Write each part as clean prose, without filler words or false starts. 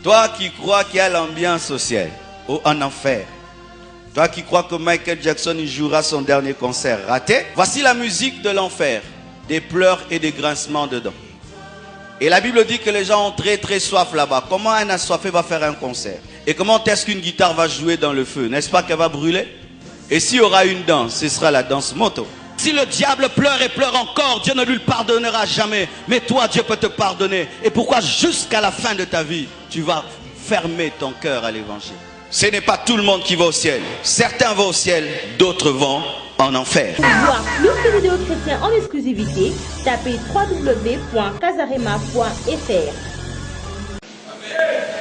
Toi qui crois qu'il y a l'ambiance au ciel, ou en enfer. Toi qui crois que Michael Jackson il jouera son dernier concert raté. Voici la musique de l'enfer. Des pleurs et des grincements dedans. Et la Bible dit que les gens ont très soif là-bas. Comment un assoiffé va faire un concert? Et comment est-ce qu'une guitare va jouer dans le feu? N'est-ce pas qu'elle va brûler? Et s'il y aura une danse, ce sera la danse moto. Si le diable pleure et pleure encore, Dieu ne lui pardonnera jamais. Mais toi, Dieu peut te pardonner. Et pourquoi jusqu'à la fin de ta vie, tu vas fermer ton cœur à l'évangile? Ce n'est pas tout le monde qui va au ciel. Certains vont au ciel, d'autres vont en enfer. Pour voir plus de vidéos chrétiennes en exclusivité, tapez www.casarema.fr.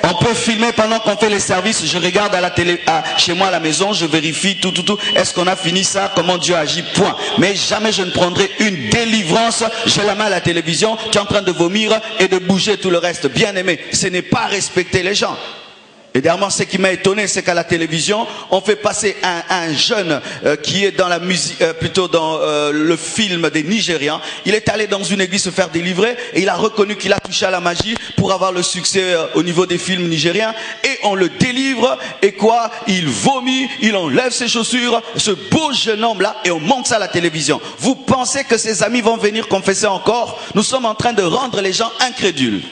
On peut filmer pendant qu'on fait les services. Je regarde à la télé, chez moi à la maison, je vérifie tout. Est-ce qu'on a fini ça? Comment Dieu agit? Point. Mais jamais je ne prendrai une délivrance. J'ai la main à la télévision, tu es en train de vomir et de bouger tout le reste. Bien aimé, ce n'est pas respecter les gens. Et dernièrement, ce qui m'a étonné, c'est qu'à la télévision, on fait passer un jeune qui est dans la musique, plutôt dans le film des Nigérians. Il est allé dans une église se faire délivrer et il a reconnu qu'il a touché à la magie pour avoir le succès au niveau des films nigériens. Et on le délivre et quoi? Il vomit, il enlève ses chaussures, ce beau jeune homme-là, et on monte ça à la télévision. Vous pensez que ses amis vont venir confesser encore? Nous sommes en train de rendre les gens incrédules.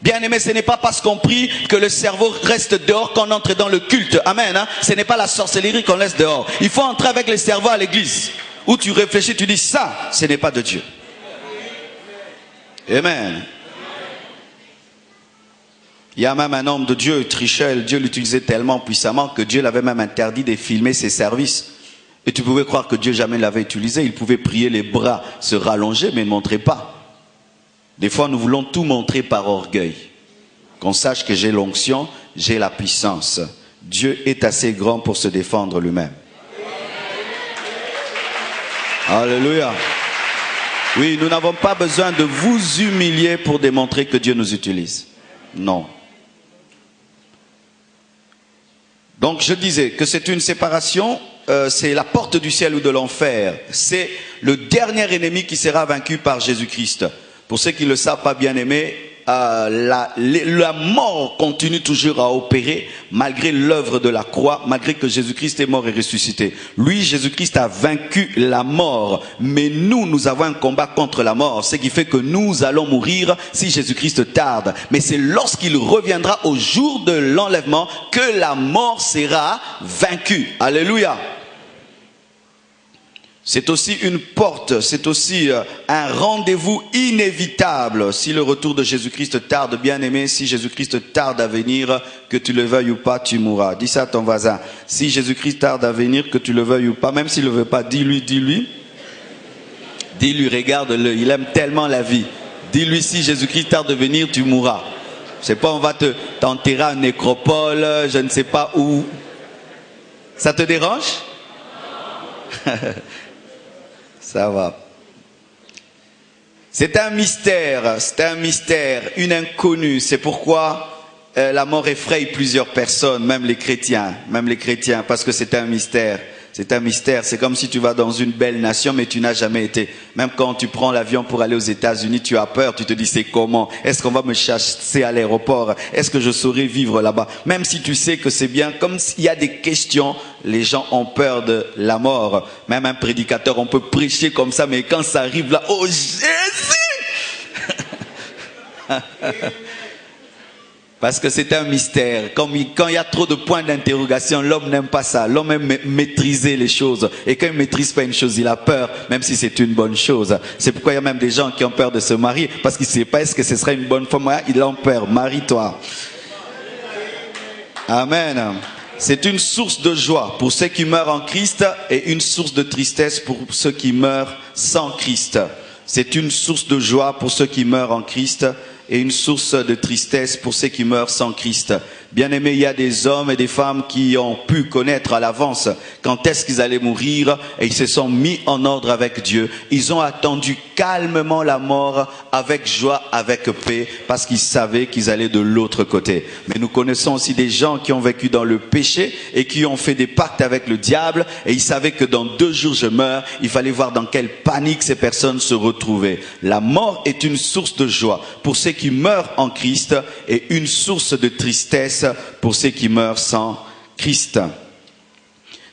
Bien aimé, ce n'est pas parce qu'on prie que le cerveau reste dehors qu'on entre dans le culte. Amen. Hein? Ce n'est pas la sorcellerie qu'on laisse dehors. Il faut entrer avec le cerveau à l'église. Où tu réfléchis, tu dis ça, ce n'est pas de Dieu. Amen. Il y a même un homme de Dieu, Trichel, Dieu l'utilisait tellement puissamment que Dieu l'avait même interdit de filmer ses services. Et tu pouvais croire que Dieu jamais l'avait utilisé. Il pouvait prier, les bras se rallonger, mais ne montrait pas. Des fois, nous voulons tout montrer par orgueil. Qu'on sache que j'ai l'onction, j'ai la puissance. Dieu est assez grand pour se défendre lui-même. Alléluia. Oui, nous n'avons pas besoin de vous humilier pour démontrer que Dieu nous utilise. Non. Donc, je disais que c'est une séparation, c'est la porte du ciel ou de l'enfer. C'est le dernier ennemi qui sera vaincu par Jésus-Christ. Pour ceux qui ne le savent pas, bien aimés, la mort continue toujours à opérer malgré l'œuvre de la croix, malgré que Jésus-Christ est mort et ressuscité. Lui, Jésus-Christ a vaincu la mort, mais nous avons un combat contre la mort, ce qui fait que nous allons mourir si Jésus-Christ tarde. Mais c'est lorsqu'il reviendra au jour de l'enlèvement que la mort sera vaincue. Alléluia. C'est aussi une porte, c'est aussi un rendez-vous inévitable. Si le retour de Jésus-Christ tarde, bien aimé, si Jésus-Christ tarde à venir, que tu le veuilles ou pas, tu mourras. Dis ça à ton voisin. Si Jésus-Christ tarde à venir, que tu le veuilles ou pas, même s'il ne le veut pas, dis-lui. Dis-lui, regarde-le, il aime tellement la vie. Dis-lui, si Jésus-Christ tarde à venir, tu mourras. Je sais pas, on va t'enterrer à une nécropole, je ne sais pas où. Ça te dérange? Ça va. C'est un mystère, une inconnue. C'est pourquoi la mort effraie plusieurs personnes, même les chrétiens, parce que c'est un mystère. C'est un mystère, c'est comme si tu vas dans une belle nation mais tu n'as jamais été. Même quand tu prends l'avion pour aller aux États-Unis, tu as peur, tu te dis c'est comment? Est-ce qu'on va me chasser à l'aéroport? Est-ce que je saurais vivre là-bas? Même si tu sais que c'est bien, comme s'il y a des questions, les gens ont peur de la mort. Même un prédicateur, on peut prêcher comme ça, mais quand ça arrive là, oh Jésus! Parce que c'est un mystère. Quand il y a trop de points d'interrogation, l'homme n'aime pas ça. L'homme aime maîtriser les choses. Et quand il ne maîtrise pas une chose, il a peur, même si c'est une bonne chose. C'est pourquoi il y a même des gens qui ont peur de se marier. Parce qu'ils ne savent pas est-ce que ce sera une bonne femme. Ils ont peur. Marie-toi. Amen. C'est une source de joie pour ceux qui meurent en Christ et une source de tristesse pour ceux qui meurent sans Christ. C'est une source de joie pour ceux qui meurent en Christ et une source de tristesse pour ceux qui meurent sans Christ. Bien aimé, il y a des hommes et des femmes qui ont pu connaître à l'avance quand est-ce qu'ils allaient mourir et ils se sont mis en ordre avec Dieu. Ils ont attendu calmement la mort avec joie, avec paix, parce qu'ils savaient qu'ils allaient de l'autre côté. Mais nous connaissons aussi des gens qui ont vécu dans le péché et qui ont fait des pactes avec le diable et ils savaient que dans 2 jours je meurs. Il fallait voir dans quelle panique ces personnes se retrouvaient. La mort est une source de joie pour ceux qui meurent en Christ et une source de tristesse pour ceux qui meurent sans Christ.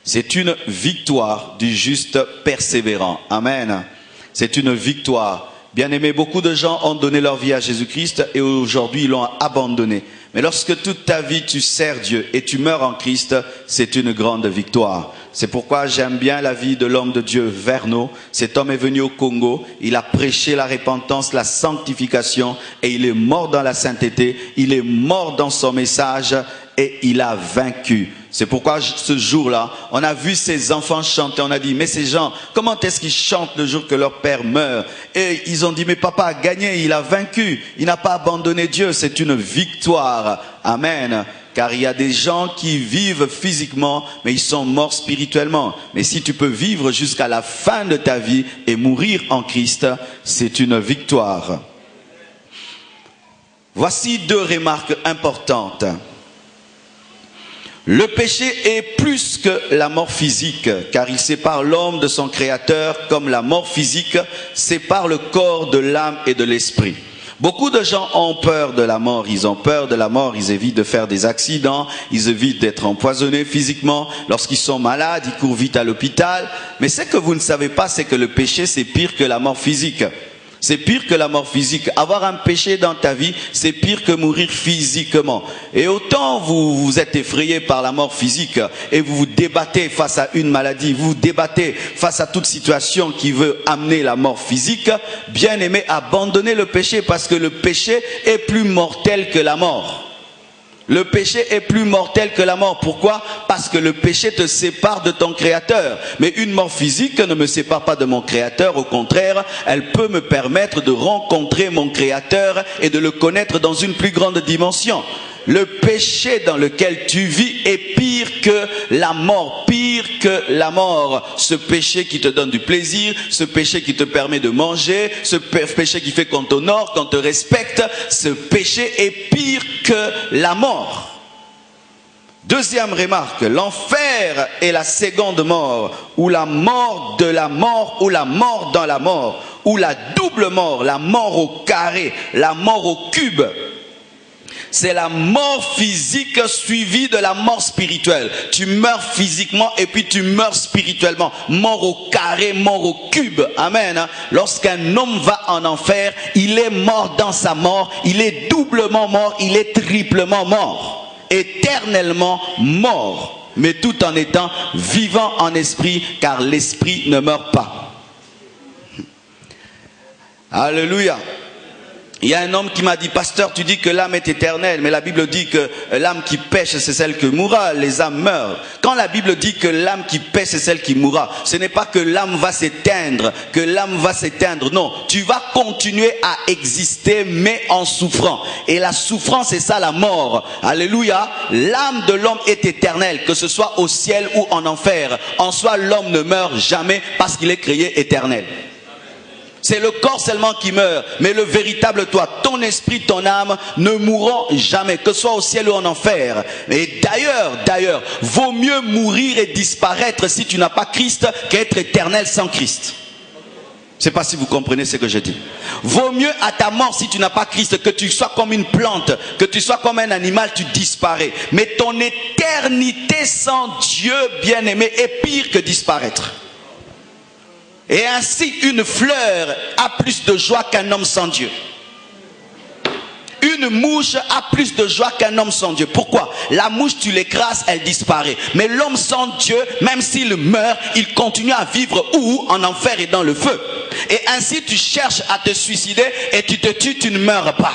C'est une victoire du juste persévérant. Amen. C'est une victoire. Bien aimé, beaucoup de gens ont donné leur vie à Jésus-Christ et aujourd'hui ils l'ont abandonné. Mais lorsque toute ta vie tu sers Dieu et tu meurs en Christ, c'est une grande victoire. C'est pourquoi j'aime bien la vie de l'homme de Dieu, Verno. Cet homme est venu au Congo, il a prêché la repentance, la sanctification et il est mort dans la sainteté, il est mort dans son message et il a vaincu. C'est pourquoi ce jour-là, on a vu ces enfants chanter, on a dit, mais ces gens, comment est-ce qu'ils chantent le jour que leur père meurt? Et ils ont dit, mais papa a gagné, il a vaincu, il n'a pas abandonné Dieu, c'est une victoire. Amen. Car il y a des gens qui vivent physiquement, mais ils sont morts spirituellement. Mais si tu peux vivre jusqu'à la fin de ta vie et mourir en Christ, c'est une victoire. Voici 2 remarques importantes. Le péché est plus que la mort physique, car il sépare l'homme de son créateur comme la mort physique sépare le corps de l'âme et de l'esprit. Beaucoup de gens ont peur de la mort, ils ont peur de la mort, ils évitent de faire des accidents, ils évitent d'être empoisonnés physiquement. Lorsqu'ils sont malades, ils courent vite à l'hôpital. Mais ce que vous ne savez pas, c'est que le péché, c'est pire que la mort physique. C'est pire que la mort physique. Avoir un péché dans ta vie, c'est pire que mourir physiquement. Et autant vous êtes effrayé par la mort physique et vous vous débattez face à une maladie, vous vous débattez face à toute situation qui veut amener la mort physique, bien aimé, abandonnez le péché parce que le péché est plus mortel que la mort. Le péché est plus mortel que la mort. Pourquoi? Parce que le péché te sépare de ton créateur. Mais une mort physique ne me sépare pas de mon créateur. Au contraire, elle peut me permettre de rencontrer mon créateur et de le connaître dans une plus grande dimension. Le péché dans lequel tu vis est pire que la mort, pire que la mort. Ce péché qui te donne du plaisir, ce péché qui te permet de manger, ce péché qui fait qu'on t'honore, qu'on te respecte, ce péché est pire que la mort. Deuxième remarque, l'enfer est la seconde mort, ou la mort de la mort, ou la mort dans la mort, ou la double mort, la mort au carré, la mort au cube. C'est la mort physique suivie de la mort spirituelle. Tu meurs physiquement et puis tu meurs spirituellement. Mort au carré, mort au cube. Amen. Lorsqu'un homme va en enfer, il est mort dans sa mort. Il est doublement mort, il est triplement mort. Éternellement mort. Mais tout en étant vivant en esprit, car l'esprit ne meurt pas. Alléluia. Il y a un homme qui m'a dit, pasteur, tu dis que l'âme est éternelle, mais la Bible dit que l'âme qui pêche, c'est celle qui mourra, les âmes meurent. Quand la Bible dit que l'âme qui pêche, c'est celle qui mourra, ce n'est pas que l'âme va s'éteindre, non. Tu vas continuer à exister, mais en souffrant. Et la souffrance, c'est ça la mort. Alléluia. L'âme de l'homme est éternelle, que ce soit au ciel ou en enfer. En soi, l'homme ne meurt jamais parce qu'il est créé éternel. C'est le corps seulement qui meurt, mais le véritable toi, ton esprit, ton âme ne mourront jamais, que ce soit au ciel ou en enfer. Et d'ailleurs, vaut mieux mourir et disparaître si tu n'as pas Christ qu'être éternel sans Christ. Je ne sais pas si vous comprenez ce que je dis. Vaut mieux à ta mort si tu n'as pas Christ que tu sois comme une plante, que tu sois comme un animal, tu disparais. Mais ton éternité sans Dieu, bien-aimé, est pire que disparaître. Et ainsi, une fleur a plus de joie qu'un homme sans Dieu. Une mouche a plus de joie qu'un homme sans Dieu. Pourquoi? La mouche, tu l'écrases, elle disparaît. Mais l'homme sans Dieu, même s'il meurt, il continue à vivre où? En enfer et dans le feu. Et ainsi, tu cherches à te suicider et tu te tues, tu ne meurs pas.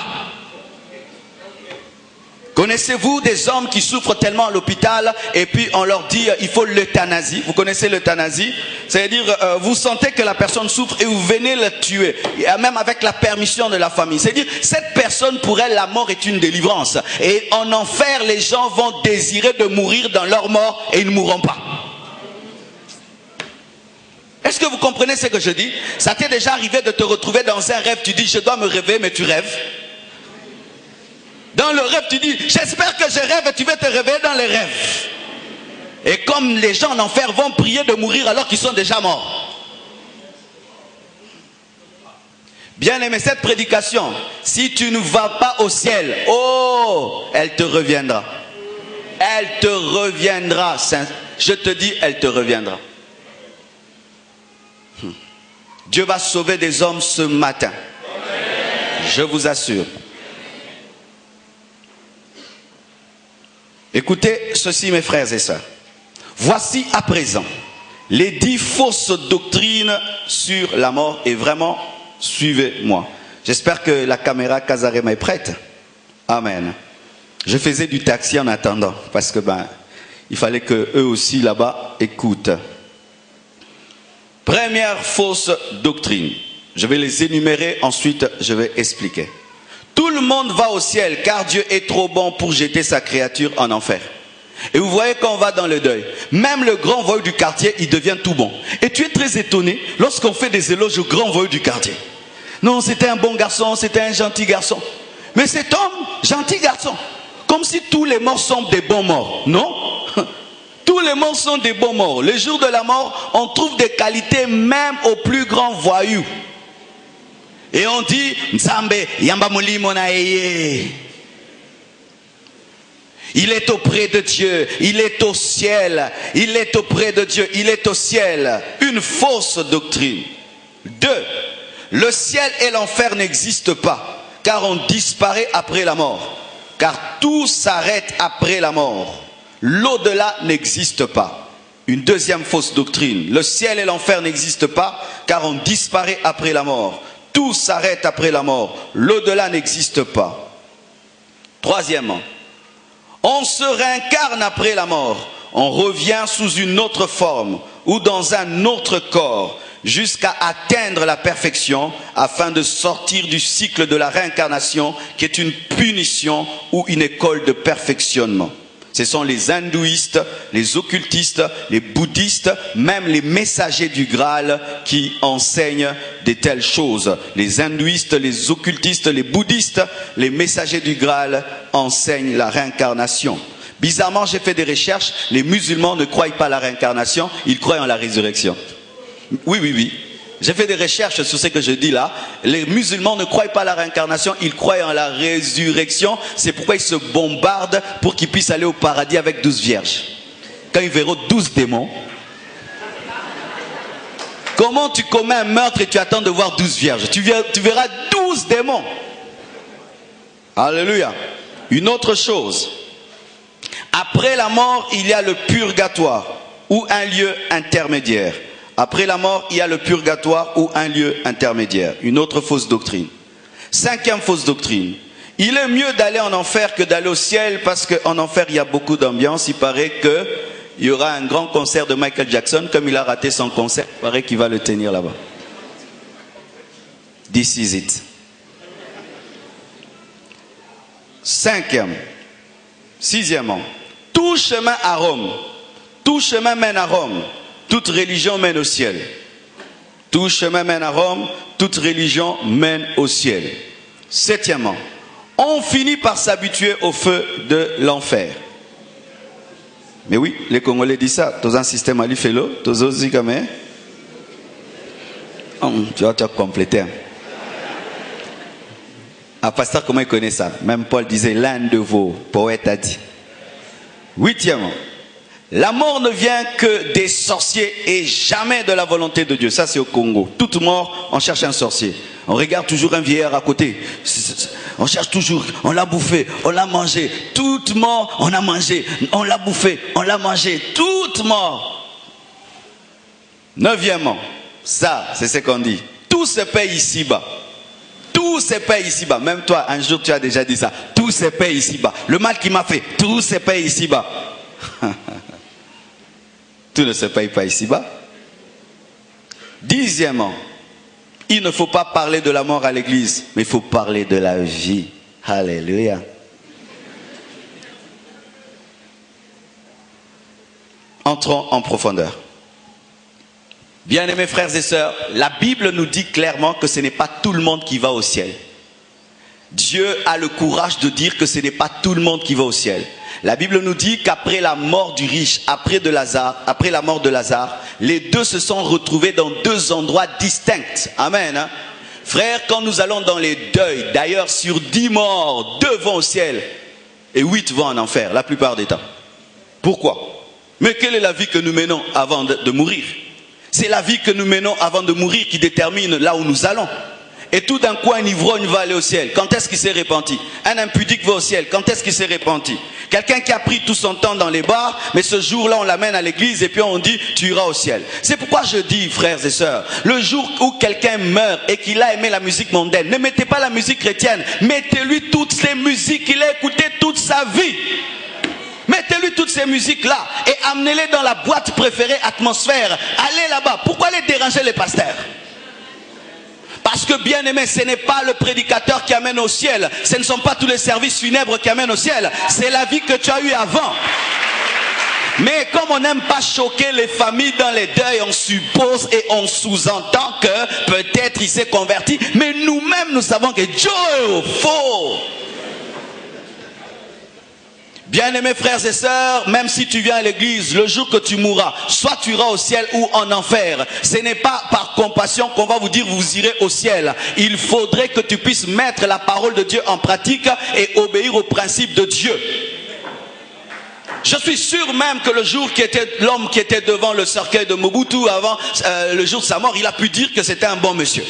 Connaissez-vous des hommes qui souffrent tellement à l'hôpital et puis on leur dit il faut l'euthanasie? Vous connaissez l'euthanasie? C'est-à-dire, vous sentez que la personne souffre et vous venez la tuer, et même avec la permission de la famille. C'est-à-dire, cette personne, pour elle, la mort est une délivrance. Et en enfer, les gens vont désirer de mourir dans leur mort et ils ne mourront pas. Est-ce que vous comprenez ce que je dis? Ça t'est déjà arrivé de te retrouver dans un rêve, tu dis, je dois me réveiller, mais tu rêves. Dans le rêve, tu dis, j'espère que je rêve, et tu vas te réveiller dans les rêves. Et comme les gens en enfer vont prier de mourir alors qu'ils sont déjà morts. Bien aimé, cette prédication, si tu ne vas pas au ciel, oh, elle te reviendra. Elle te reviendra. Je te dis, elle te reviendra. Dieu va sauver des hommes ce matin. Je vous assure. Écoutez ceci, mes frères et sœurs. Voici à présent les 10 fausses doctrines sur la mort. Et vraiment, suivez-moi. J'espère que la caméra Kazarema est prête. Amen. Je faisais du taxi en attendant. Parce que il fallait que eux aussi là-bas écoutent. Première fausse doctrine. Je vais les énumérer, ensuite je vais expliquer. Tout le monde va au ciel car Dieu est trop bon pour jeter sa créature en enfer. Et vous voyez quand on va dans le deuil, même le grand voyou du quartier, il devient tout bon. Et tu es très étonné lorsqu'on fait des éloges au grand voyou du quartier. Non, c'était un bon garçon, c'était un gentil garçon. Mais cet homme, gentil garçon, comme si tous les morts sont des bons morts. Non? Tous les morts sont des bons morts. Le jour de la mort, on trouve des qualités même aux plus grands voyous. Et on dit, Nzambe, yamba molimo na eye. Il est auprès de Dieu, il est au ciel, il est auprès de Dieu, il est au ciel. Une fausse doctrine. 2. Le ciel et l'enfer n'existent pas, car on disparaît après la mort. Car tout s'arrête après la mort. L'au-delà n'existe pas. Une deuxième fausse doctrine. Le ciel et l'enfer n'existent pas, car on disparaît après la mort. Tout s'arrête après la mort. L'au-delà n'existe pas. Troisièmement, on se réincarne après la mort. On revient sous une autre forme ou dans un autre corps jusqu'à atteindre la perfection afin de sortir du cycle de la réincarnation qui est une punition ou une école de perfectionnement. Ce sont les hindouistes, les occultistes, les bouddhistes, même les messagers du Graal qui enseignent de telles choses. Les hindouistes, les occultistes, les bouddhistes, les messagers du Graal enseignent la réincarnation. Bizarrement, j'ai fait des recherches, les musulmans ne croient pas à la réincarnation, ils croient en la résurrection. Oui. J'ai fait des recherches sur ce que je dis là. Les musulmans ne croient pas à la réincarnation, ils croient en la résurrection. C'est pourquoi ils se bombardent pour qu'ils puissent aller au paradis avec 12 vierges. Quand ils verront 12 démons. Comment tu commets un meurtre et tu attends de voir 12 vierges? Tu verras 12 démons. Alléluia. Une autre chose. Après la mort, il y a le purgatoire ou un lieu intermédiaire. Après la mort, il y a le purgatoire ou un lieu intermédiaire. Une autre fausse doctrine. Cinquième fausse doctrine. Il est mieux d'aller en enfer que d'aller au ciel parce qu'en enfer, il y a beaucoup d'ambiance. Il paraît qu'il y aura un grand concert de Michael Jackson. Comme il a raté son concert, il paraît qu'il va le tenir là-bas. This is it. Sixièmement. Tout chemin à Rome. Tout chemin mène à Rome. Toute religion mène au ciel. Tout chemin mène à Rome, toute religion mène au ciel. Septièmement, on finit par s'habituer au feu de l'enfer. Mais oui, les Congolais disent ça. Dans un système à l'ifélo, dans aussi comme tu vas compléter. Ah, pasteur, comment il connaît ça? Même Paul disait, l'un de vos poètes a dit. Huitièmement, la mort ne vient que des sorciers et jamais de la volonté de Dieu. Ça, c'est au Congo. Toute mort, on cherche un sorcier. On regarde toujours un vieillard à côté. On cherche toujours. On l'a bouffé, on l'a mangé. Toute mort, on a mangé. On l'a bouffé, on l'a mangé. Toute mort. Neuvièmement, ça, c'est ce qu'on dit. Tout se paye ici-bas. Tout se paye ici-bas. Même toi, un jour, tu as déjà dit ça. Tout se paye ici-bas. Le mal qu'il m'a fait, tout se paye ici-bas. Tout ne se paye pas ici-bas. Dixièmement, il ne faut pas parler de la mort à l'église, mais il faut parler de la vie. Alléluia. Entrons en profondeur. Bien-aimés frères et sœurs, la Bible nous dit clairement que ce n'est pas tout le monde qui va au ciel. Dieu a le courage de dire que ce n'est pas tout le monde qui va au ciel. La Bible nous dit qu'après la mort du riche, après la mort de Lazare, les deux se sont retrouvés dans deux endroits distincts. Amen. Hein? Frères, quand nous allons dans les deuils, d'ailleurs sur 10 morts, 2 vont au ciel et 8 vont en enfer, la plupart des temps. Pourquoi? Mais quelle est la vie que nous menons avant de mourir? C'est la vie que nous menons avant de mourir qui détermine là où nous allons. Et tout d'un coup, un ivrogne va aller au ciel. Quand est-ce qu'il s'est repenti? Un impudique va au ciel. Quand est-ce qu'il s'est repenti? Quelqu'un qui a pris tout son temps dans les bars, mais ce jour-là, on l'amène à l'église et puis on dit, tu iras au ciel. C'est pourquoi je dis, frères et sœurs, le jour où quelqu'un meurt et qu'il a aimé la musique mondaine, ne mettez pas la musique chrétienne, mettez-lui toutes les musiques qu'il a écoutées toute sa vie. Mettez-lui toutes ces musiques-là et amenez-les dans la boîte préférée atmosphère. Allez là-bas. Pourquoi les déranger les pasteurs? Parce que bien aimé, ce n'est pas le prédicateur qui amène au ciel. Ce ne sont pas tous les services funèbres qui amènent au ciel. C'est la vie que tu as eue avant. Mais comme on n'aime pas choquer les familles dans les deuils, on suppose et on sous-entend que peut-être il s'est converti. Mais nous-mêmes, nous savons que Dieu est faux. Bien-aimés frères et sœurs, même si tu viens à l'église, le jour que tu mourras, soit tu iras au ciel ou en enfer. Ce n'est pas par compassion qu'on va vous dire vous irez au ciel. Il faudrait que tu puisses mettre la parole de Dieu en pratique et obéir aux principes de Dieu. Je suis sûr même que le jour qui était l'homme qui était devant le cercueil de Mobutu avant le jour de sa mort, il a pu dire que c'était un bon monsieur.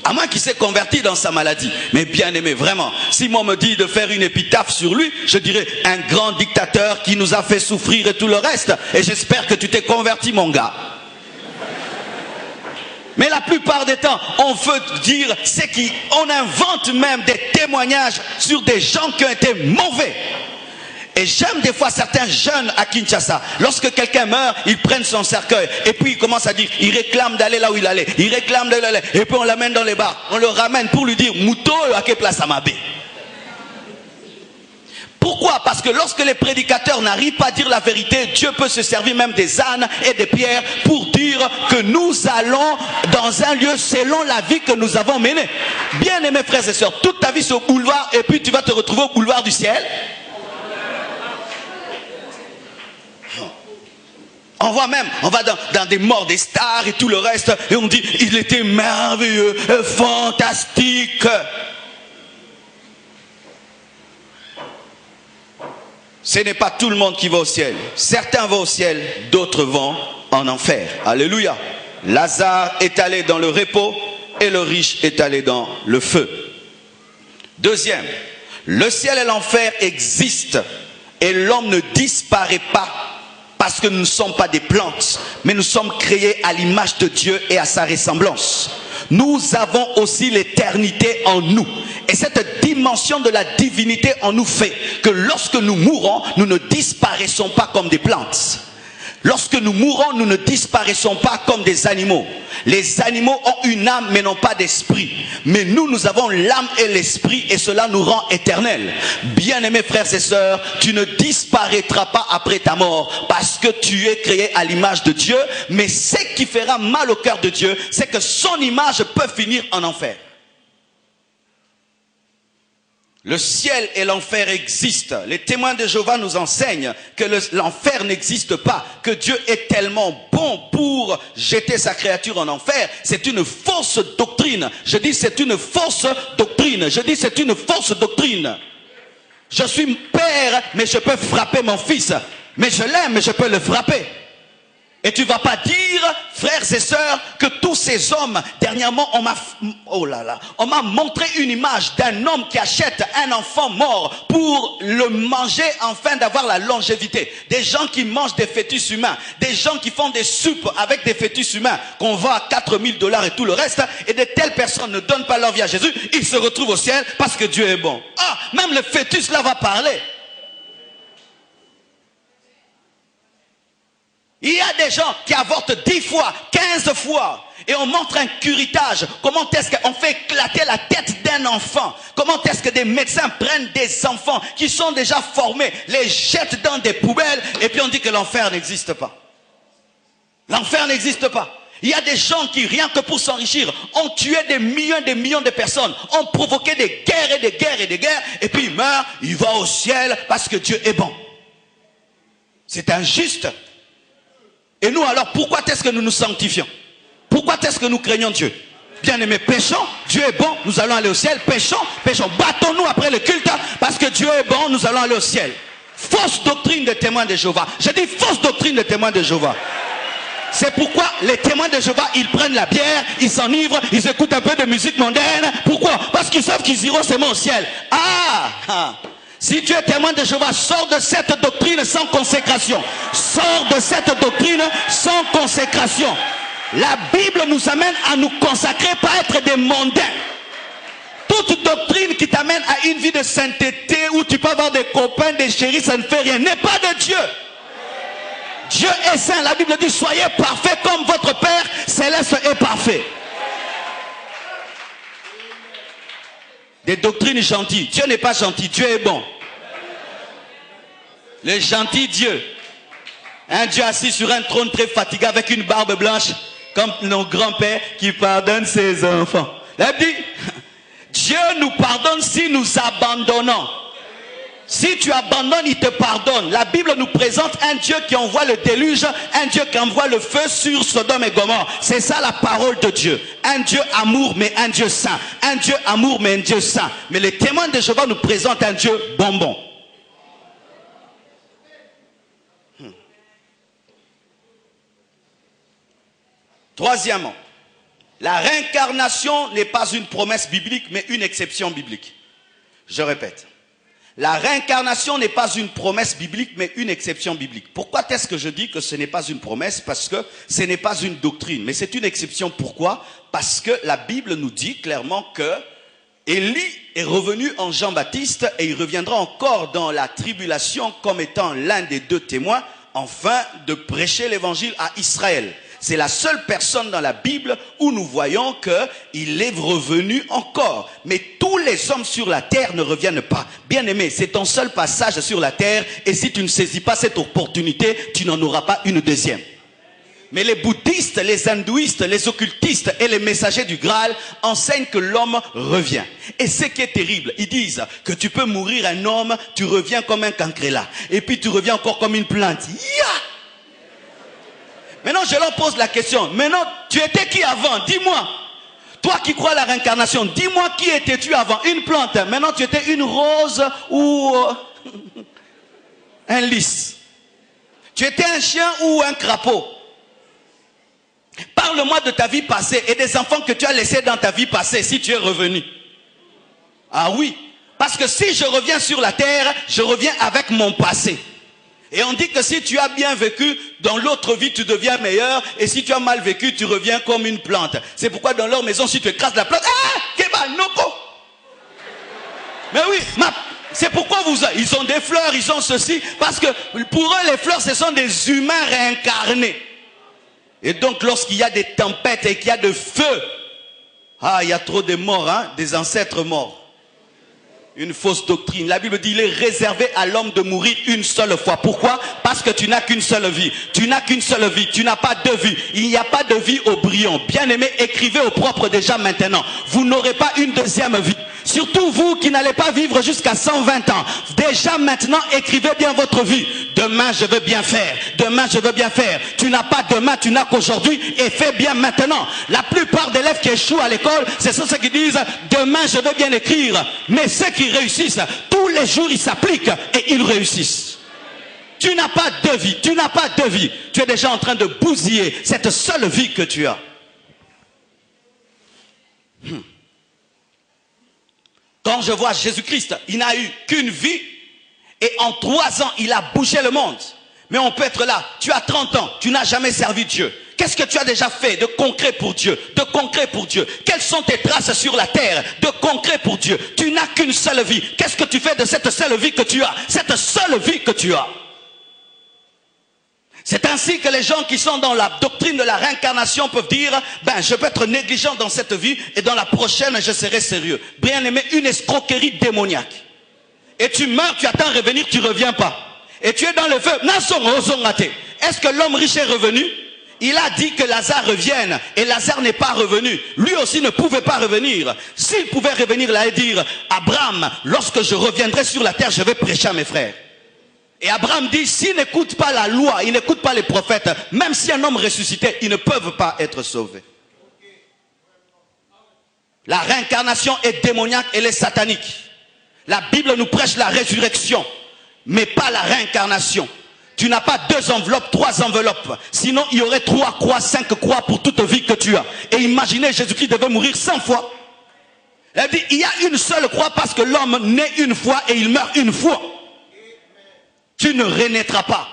À moins qu'il s'est converti dans sa maladie. Mais bien aimé, vraiment, si moi me dit de faire une épitaphe sur lui, je dirais un grand dictateur qui nous a fait souffrir et tout le reste. Et j'espère que tu t'es converti, mon gars. Mais la plupart des temps, on veut dire, c'est qu'on invente même des témoignages sur des gens qui ont été mauvais. Et j'aime des fois certains jeunes à Kinshasa, lorsque quelqu'un meurt, ils prennent son cercueil et puis ils commencent à dire, ils réclament d'aller là où il allait, ils réclament d'aller là, et puis on l'amène dans les bars, on le ramène pour lui dire, Mouto, à quelle place à Mabé? Pourquoi? Parce que lorsque les prédicateurs n'arrivent pas à dire la vérité, Dieu peut se servir même des ânes et des pierres pour dire que nous allons dans un lieu selon la vie que nous avons menée. Bien aimés frères et sœurs, toute ta vie c'est au boulevard et puis tu vas te retrouver au boulevard du ciel. On voit même, on va dans des morts des stars et tout le reste, et on dit, il était merveilleux, fantastique. Ce n'est pas tout le monde qui va au ciel. Certains vont au ciel, d'autres vont en enfer. Alléluia. Lazare est allé dans le repos et le riche est allé dans le feu. Deuxième, le ciel et l'enfer existent et l'homme ne disparaît pas. Parce que nous ne sommes pas des plantes, mais nous sommes créés à l'image de Dieu et à sa ressemblance. Nous avons aussi l'éternité en nous. Et cette dimension de la divinité en nous fait que lorsque nous mourons, nous ne disparaissons pas comme des plantes. Lorsque nous mourons, nous ne disparaissons pas comme des animaux. Les animaux ont une âme mais n'ont pas d'esprit. Mais nous, nous avons l'âme et l'esprit et cela nous rend éternels. Bien-aimés frères et sœurs, tu ne disparaîtras pas après ta mort parce que tu es créé à l'image de Dieu. Mais ce qui fera mal au cœur de Dieu, c'est que son image peut finir en enfer. Le ciel et l'enfer existent. Les témoins de Jéhovah nous enseignent que l'enfer n'existe pas, que Dieu est tellement bon pour jeter sa créature en enfer. C'est une fausse doctrine. Je dis c'est une fausse doctrine. Je dis c'est une fausse doctrine. Je suis père, mais je peux frapper mon fils. Mais je l'aime, mais je peux le frapper. Et tu ne vas pas dire, frères et sœurs, que tous ces hommes, dernièrement, on m'a montré une image d'un homme qui achète un enfant mort pour le manger afin d'avoir la longévité. Des gens qui mangent des fœtus humains, des gens qui font des soupes avec des fœtus humains qu'on vend à 4 000 $ et tout le reste, et de telles personnes ne donnent pas leur vie à Jésus, ils se retrouvent au ciel parce que Dieu est bon. Ah, même le fœtus là va parler. Il y a des gens qui avortent 10 fois, 15 fois. Et on montre un curettage. Comment est-ce qu'on fait éclater la tête d'un enfant? Comment est-ce que des médecins prennent des enfants qui sont déjà formés, les jettent dans des poubelles et puis on dit que l'enfer n'existe pas. L'enfer n'existe pas. Il y a des gens qui, rien que pour s'enrichir, ont tué des millions de personnes, ont provoqué des guerres et des guerres et des guerres, et puis il meurt, il va au ciel parce que Dieu est bon. C'est injuste. Et nous alors, pourquoi est-ce que nous nous sanctifions? Pourquoi est-ce que nous craignons Dieu? Bien-aimés, péchons, Dieu est bon, nous allons aller au ciel. Péchons, battons-nous après le culte, parce que Dieu est bon, nous allons aller au ciel. Fausse doctrine des témoins de Jéhovah. Je dis fausse doctrine des témoins de Jéhovah. C'est pourquoi les témoins de Jéhovah, ils prennent la bière, ils s'enivrent, ils écoutent un peu de musique mondaine. Pourquoi? Parce qu'ils savent qu'ils iront seulement au ciel. Si tu es témoin de Jéhovah, sors de cette doctrine sans consécration. Sors de cette doctrine sans consécration. La Bible nous amène à nous consacrer, pas être des mondains. Toute doctrine qui t'amène à une vie de sainteté, où tu peux avoir des copains, des chéris, ça ne fait rien, n'est pas de Dieu. Dieu est saint. La Bible dit, soyez parfaits comme votre Père céleste est parfait. Des doctrines gentilles. Dieu n'est pas gentil, Dieu est bon. Le gentil Dieu. Un Dieu assis sur un trône très fatigué avec une barbe blanche, comme nos grands-pères qui pardonnent ses enfants. La Bible dit, Dieu nous pardonne si nous abandonnons. Si tu abandonnes, il te pardonne. La Bible nous présente un Dieu qui envoie le déluge, un Dieu qui envoie le feu sur Sodome et Gomorrhe. C'est ça la parole de Dieu. Un Dieu amour, mais un Dieu saint. Un Dieu amour, mais un Dieu saint. Mais les témoins de Jéhovah nous présentent un Dieu bonbon. Troisièmement, la réincarnation n'est pas une promesse biblique, mais une exception biblique. Je répète. La réincarnation n'est pas une promesse biblique, mais une exception biblique. Pourquoi est-ce que je dis que ce n'est pas une promesse? Parce que ce n'est pas une doctrine, mais c'est une exception. Pourquoi? Parce que la Bible nous dit clairement que Élie est revenu en Jean-Baptiste et il reviendra encore dans la tribulation comme étant l'un des deux témoins, afin de prêcher l'évangile à Israël. C'est la seule personne dans la Bible où nous voyons qu'il est revenu encore. Mais tous les hommes sur la terre ne reviennent pas. Bien-aimé, c'est ton seul passage sur la terre. Et si tu ne saisis pas cette opportunité, tu n'en auras pas une deuxième. Mais les bouddhistes, les hindouistes, les occultistes et les messagers du Graal enseignent que l'homme revient. Et ce qui est terrible, ils disent que tu peux mourir un homme, tu reviens comme un cancréla. Et puis tu reviens encore comme une plante. Maintenant, je leur pose la question. Maintenant, tu étais qui avant? Dis-moi. Toi qui crois à la réincarnation, dis-moi qui étais-tu avant? Une plante. Maintenant, tu étais une rose ou un lys. Tu étais un chien ou un crapaud? Parle-moi de ta vie passée et des enfants que tu as laissés dans ta vie passée si tu es revenu. Ah oui. Parce que si je reviens sur la terre, je reviens avec mon passé. Et on dit que si tu as bien vécu, dans l'autre vie, tu deviens meilleur. Et si tu as mal vécu, tu reviens comme une plante. C'est pourquoi dans leur maison, si tu écrases la plante, Keba, Noko. Mais oui, c'est pourquoi ils ont des fleurs, ils ont ceci. Parce que pour eux, les fleurs, ce sont des humains réincarnés. Et donc, lorsqu'il y a des tempêtes et qu'il y a de feu, il y a trop de morts, des ancêtres morts. Une fausse doctrine. La Bible dit il est réservé à l'homme de mourir une seule fois. Pourquoi? Parce que tu n'as qu'une seule vie. Tu n'as qu'une seule vie. Tu n'as pas deux vies. Il n'y a pas de vie au brillant. Bien-aimé, écrivez au propre déjà maintenant. Vous n'aurez pas une deuxième vie. Surtout vous qui n'allez pas vivre jusqu'à 120 ans. Déjà maintenant, écrivez bien votre vie. Demain, je veux bien faire. Demain, je veux bien faire. Tu n'as pas demain, tu n'as qu'aujourd'hui. Et fais bien maintenant. La plupart d'élèves qui échouent à l'école, c'est ceux qui disent demain, je veux bien écrire. Mais ceux qui réussissent, tous les jours, ils s'appliquent et ils réussissent. Tu n'as pas deux vies. Tu n'as pas deux vies. Tu es déjà en train de bousiller cette seule vie que tu as. Quand je vois Jésus-Christ, il n'a eu qu'une vie et en 3 ans, il a bougé le monde. Mais on peut être là, tu as 30 ans, tu n'as jamais servi Dieu. Qu'est-ce que tu as déjà fait de concret pour Dieu? De concret pour Dieu. Quelles sont tes traces sur la terre de concret pour Dieu? Tu n'as qu'une seule vie. Qu'est-ce que tu fais de cette seule vie que tu as? Cette seule vie que tu as. C'est ainsi que les gens qui sont dans la doctrine de la réincarnation peuvent dire, ben, je peux être négligent dans cette vie et dans la prochaine, je serai sérieux. Bien aimé, une escroquerie démoniaque. Et tu meurs, tu attends revenir, tu reviens pas. Et tu es dans le feu. Est-ce que l'homme riche est revenu? Il a dit que Lazare revienne et Lazare n'est pas revenu. Lui aussi ne pouvait pas revenir. S'il pouvait revenir, il allait dire, Abraham, lorsque je reviendrai sur la terre, je vais prêcher à mes frères. Et Abraham dit, s'il n'écoute pas la loi, il n'écoute pas les prophètes, même si un homme ressuscité, ils ne peuvent pas être sauvés. La réincarnation est démoniaque, elle est satanique. La Bible nous prêche la résurrection, mais pas la réincarnation. Tu n'as pas 2 enveloppes, 3 enveloppes. Sinon, il y aurait 3 croix, 5 croix pour toute vie que tu as. Et imaginez, Jésus-Christ devait mourir 100 fois. Elle dit, il y a une seule croix parce que l'homme naît une fois et il meurt une fois. Tu ne renaîtras pas.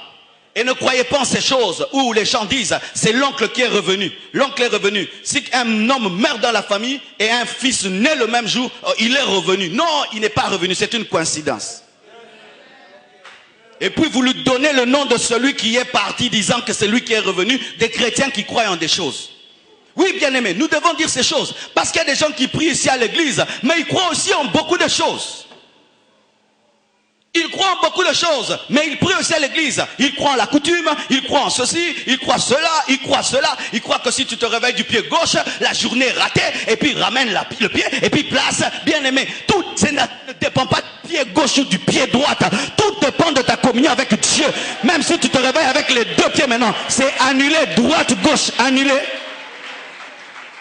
Et ne croyez pas en ces choses où les gens disent, c'est l'oncle qui est revenu. L'oncle est revenu. Si un homme meurt dans la famille et un fils naît le même jour, il est revenu. Non, il n'est pas revenu, c'est une coïncidence. Et puis vous lui donnez le nom de celui qui est parti disant que c'est lui qui est revenu, des chrétiens qui croient en des choses. Oui, bien aimé, nous devons dire ces choses. Parce qu'il y a des gens qui prient ici à l'église, mais ils croient aussi en beaucoup de choses. Ils croient en beaucoup de choses, mais ils prient aussi à l'église. Ils croient en la coutume, ils croient en ceci, ils croient cela, ils croient cela. Ils croient que si tu te réveilles du pied gauche, la journée est ratée, et puis ramène le pied, et puis place, bien aimé. Tout ne dépend pas du pied gauche ou du pied droit. Tout dépend de ta communion avec Dieu. Même si tu te réveilles avec les 2 pieds maintenant, c'est annulé, droite, gauche, annulé.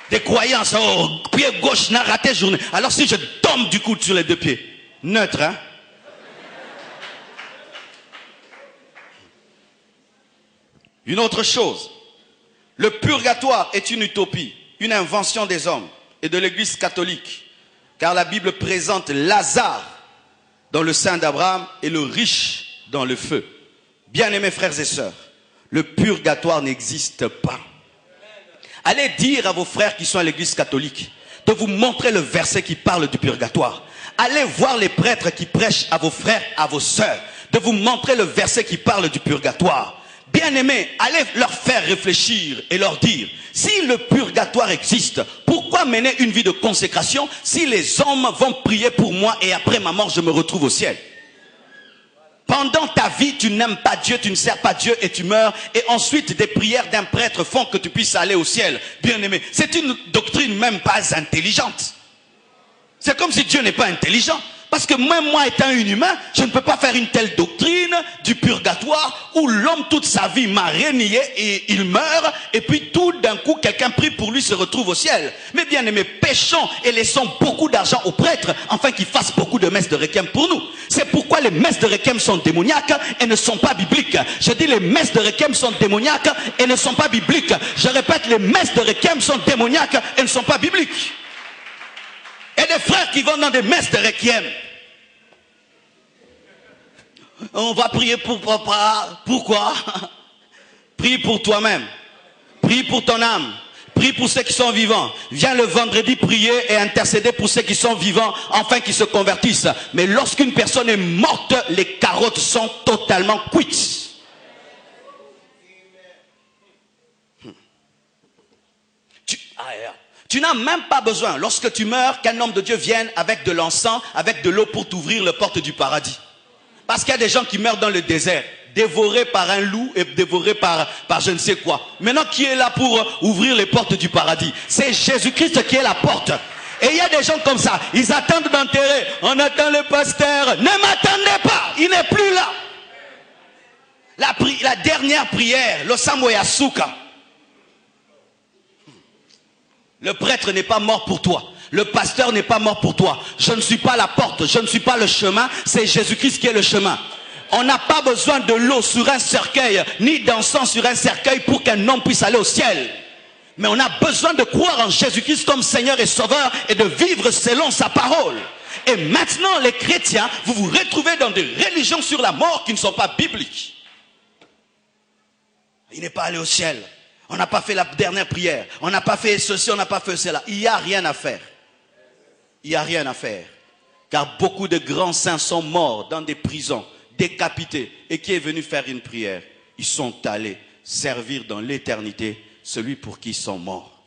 Des croyances, oh, pied gauche n'a raté journée. Alors si je tombe du coup sur les 2 pieds, neutre, hein? Une autre chose, le purgatoire est une utopie, une invention des hommes et de l'Église catholique, car la Bible présente Lazare dans le sein d'Abraham et le riche dans le feu. Bien-aimés frères et sœurs, le purgatoire n'existe pas. Allez dire à vos frères qui sont à l'Église catholique de vous montrer le verset qui parle du purgatoire. Allez voir les prêtres qui prêchent à vos frères, à vos sœurs, de vous montrer le verset qui parle du purgatoire. Bien-aimés, allez leur faire réfléchir et leur dire, si le purgatoire existe, pourquoi mener une vie de consécration si les hommes vont prier pour moi et après ma mort je me retrouve au ciel? Pendant ta vie, tu n'aimes pas Dieu, tu ne sers pas Dieu et tu meurs. Et ensuite, des prières d'un prêtre font que tu puisses aller au ciel. Bien-aimé, c'est une doctrine même pas intelligente. C'est comme si Dieu n'est pas intelligent. Parce que même moi étant un humain, je ne peux pas faire une telle doctrine du purgatoire où l'homme toute sa vie m'a renié et il meurt et puis tout d'un coup quelqu'un prie pour lui se retrouve au ciel. Mais bien aimé, péchons et laissons beaucoup d'argent aux prêtres afin qu'ils fassent beaucoup de messes de requiem pour nous. C'est pourquoi les messes de requiem sont démoniaques et ne sont pas bibliques. Je dis les messes de requiem sont démoniaques et ne sont pas bibliques. Je répète, les messes de requiem sont démoniaques et ne sont pas bibliques. Et des frères qui vont dans des messes de requiem. On va prier pour papa. Pourquoi? Prie pour toi-même. Prie pour ton âme. Prie pour ceux qui sont vivants. Viens le vendredi prier et intercéder pour ceux qui sont vivants, afin qu'ils se convertissent. Mais lorsqu'une personne est morte, les carottes sont totalement cuites. Tu n'as même pas besoin, lorsque tu meurs, qu'un homme de Dieu vienne avec de l'encens, avec de l'eau pour t'ouvrir les portes du paradis. Parce qu'il y a des gens qui meurent dans le désert, dévorés par un loup et dévorés par je ne sais quoi. Maintenant, qui est là pour ouvrir les portes du paradis? C'est Jésus-Christ qui est la porte. Et il y a des gens comme ça, ils attendent d'enterrer. On attend le pasteur. Ne m'attendez pas, il n'est plus là. La dernière prière, le Samoyasuka. Le prêtre n'est pas mort pour toi. Le pasteur n'est pas mort pour toi. Je ne suis pas la porte, je ne suis pas le chemin. C'est Jésus-Christ qui est le chemin. On n'a pas besoin de l'eau sur un cercueil, ni d'encens sur un cercueil pour qu'un homme puisse aller au ciel. Mais on a besoin de croire en Jésus-Christ comme Seigneur et Sauveur et de vivre selon sa parole. Et maintenant, les chrétiens, vous vous retrouvez dans des religions sur la mort qui ne sont pas bibliques. Il n'est pas allé au ciel. On n'a pas fait la dernière prière. On n'a pas fait ceci, on n'a pas fait cela. Il n'y a rien à faire. Il n'y a rien à faire. Car beaucoup de grands saints sont morts dans des prisons, décapités. Et qui est venu faire une prière? ils sont allés servir dans l'éternité celui pour qui ils sont morts.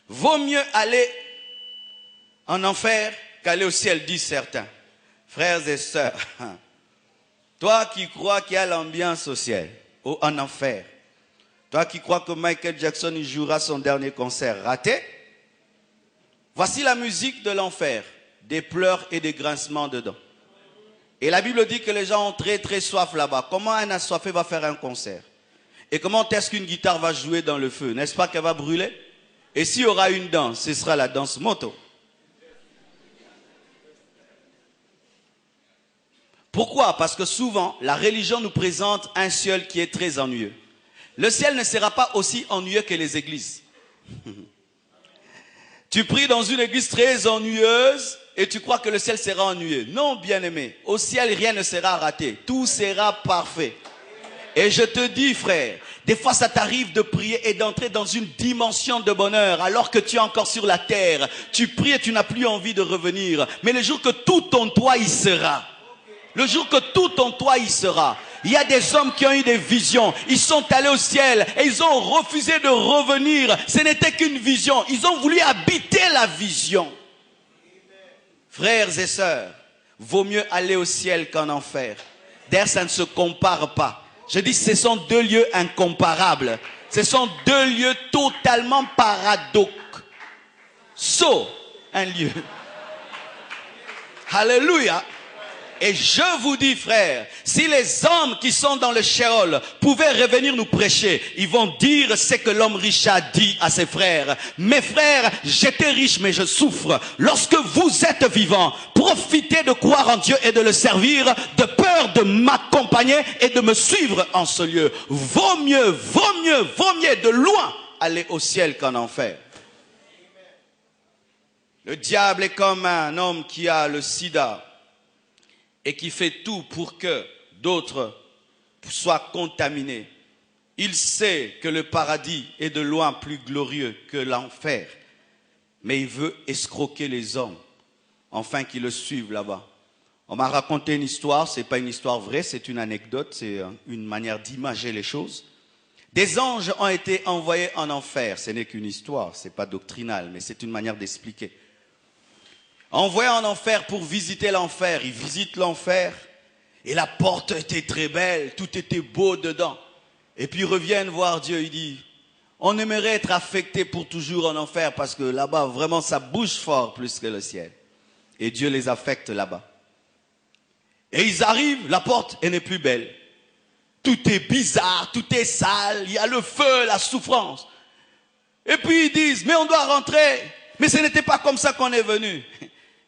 Vaut mieux aller en enfer qu'aller au ciel, disent certains. Frères et sœurs, toi qui crois qu'il y a l'ambiance au ciel, ou en enfer, toi qui crois que Michael Jackson il jouera son dernier concert raté, voici la musique de l'enfer, des pleurs et des grincements dedans. Et la Bible dit que les gens ont très très soif là-bas. Comment un assoiffé va faire un concert? Et comment est-ce qu'une guitare va jouer dans le feu? N'est-ce pas qu'elle va brûler? Et s'il y aura une danse, ce sera la danse moto. Pourquoi? Parce que souvent, la religion nous présente un ciel qui est très ennuyeux. Le ciel ne sera pas aussi ennuyeux que les églises. Tu pries dans une église très ennuyeuse et tu crois que le ciel sera ennuyeux. Non, bien-aimé, au ciel, rien ne sera raté. Tout sera parfait. Et je te dis, frère, des fois ça t'arrive de prier et d'entrer dans une dimension de bonheur alors que tu es encore sur la terre. Tu pries et tu n'as plus envie de revenir. Mais le jour que tout en toi y sera, le jour que tout en toi y sera, il y a des hommes qui ont eu des visions. Ils sont allés au ciel et ils ont refusé de revenir. Ce n'était qu'une vision. Ils ont voulu habiter la vision. Frères et sœurs, vaut mieux aller au ciel qu'en enfer. D'ailleurs, ça ne se compare pas. Je dis, ce sont deux lieux incomparables. Ce sont deux lieux totalement paradoxaux. Un lieu. Alléluia. Et je vous dis, frères, si les hommes qui sont dans le Sheol pouvaient revenir nous prêcher, ils vont dire ce que l'homme riche a dit à ses frères. Mes frères, j'étais riche mais je souffre. Lorsque vous êtes vivants, profitez de croire en Dieu et de le servir, de peur de m'accompagner et de me suivre en ce lieu. Vaut mieux de loin aller au ciel qu'en enfer. Le diable est comme un homme qui a le sida et qui fait tout pour que d'autres soient contaminés. Il sait que le paradis est de loin plus glorieux que l'enfer, mais il veut escroquer les hommes, afin qu'ils le suivent là-bas. On m'a raconté une histoire, ce n'est pas une histoire vraie, c'est une anecdote, c'est une manière d'imager les choses. Des anges ont été envoyés en enfer, ce n'est qu'une histoire, ce n'est pas doctrinal, mais c'est une manière d'expliquer. Envoyés en enfer pour visiter l'enfer. Ils visitent l'enfer et la porte était très belle, tout était beau dedans. Et puis ils reviennent voir Dieu, ils disent, on aimerait être affecté pour toujours en enfer parce que là-bas vraiment ça bouge fort plus que le ciel. Et Dieu les affecte là-bas. Et ils arrivent, la porte elle n'est plus belle. Tout est bizarre, tout est sale, il y a le feu, la souffrance. Et puis ils disent, mais on doit rentrer. Mais ce n'était pas comme ça qu'on est venu.